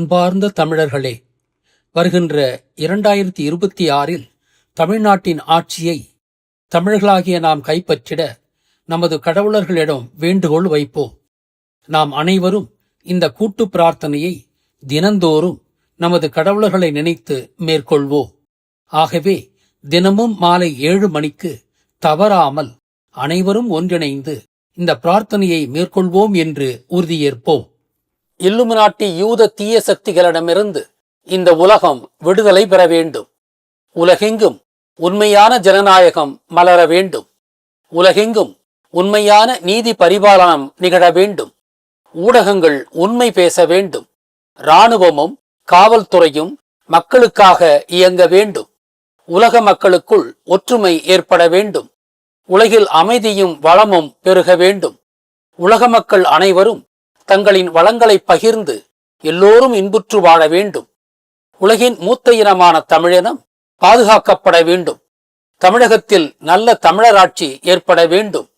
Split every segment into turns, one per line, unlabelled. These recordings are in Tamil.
அன்பார்ந்த தமிழர்களே, வருகின்ற 2026 தமிழ்நாட்டின் ஆட்சியை தமிழர்களாகிய நாம் கைப்பற்றிட நமது கடவுளர்களிடம் வேண்டுகோள் வைப்போம். நாம் அனைவரும் இந்த கூட்டு பிரார்த்தனையை தினந்தோறும் நமது கடவுளர்களை நினைத்து மேற்கொள்வோம். ஆகவே தினமும் மாலை 7 மணிக்கு தவறாமல் அனைவரும் ஒன்றிணைந்து இந்த பிரார்த்தனையை மேற்கொள்வோம் என்று உறுதியேற்போம். இல்லுமினாட்டி யூத தீய சக்திகளிடமிருந்து இந்த உலகம் விடுதலை பெற வேண்டும். உலகெங்கும் உண்மையான ஜனநாயகம் மலர வேண்டும். உலகெங்கும் உண்மையான நீதி பரிபாலனம் நிகழ வேண்டும். ஊடகங்கள் உண்மை பேச வேண்டும். இராணுவமும் காவல்துறையும் மக்களுக்காக இயங்க வேண்டும். உலக மக்களுக்குள் ஒற்றுமை ஏற்பட வேண்டும். உலகில் அமைதியும் வளமும் பெருக வேண்டும். உலக மக்கள் அனைவரும் தங்களின் வளங்களை பகிர்ந்து எல்லோரும் இன்புற்று வாழ வேண்டும். உலகின் மூத்த இனமான தமிழினம் பாதுகாக்கப்பட வேண்டும். தமிழகத்தில் நல்ல தமிழராட்சி ஏற்பட வேண்டும்.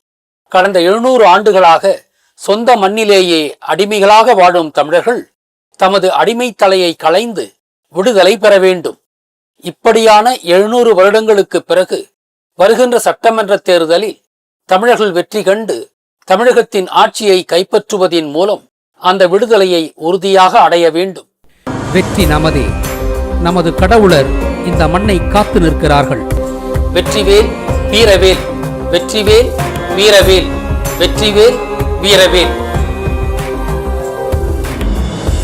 கடந்த 700 ஆண்டுகளாக சொந்த மண்ணிலேயே அடிமைகளாக வாழும் தமிழர்கள் தமது அடிமை தலையை களைந்து விடுதலை பெற வேண்டும். இப்படியான 700 வருடங்களுக்கு பிறகு வருகின்ற சட்டமன்ற தேர்தலில் தமிழர்கள் வெற்றி கண்டு தமிழகத்தின் ஆட்சியை கைப்பற்றுவதின் மூலம் அந்த விடுதலையை உறுதியாக அடைய வேண்டும்.
வெற்றி நமதே. நமது கடவுளர் இந்த மண்ணை காத்து நிற்கிறார்கள்.
வெற்றிவேல் வீரவேல், வெற்றிவேல் வீரவேல், வெற்றிவேல் வீரவேல்.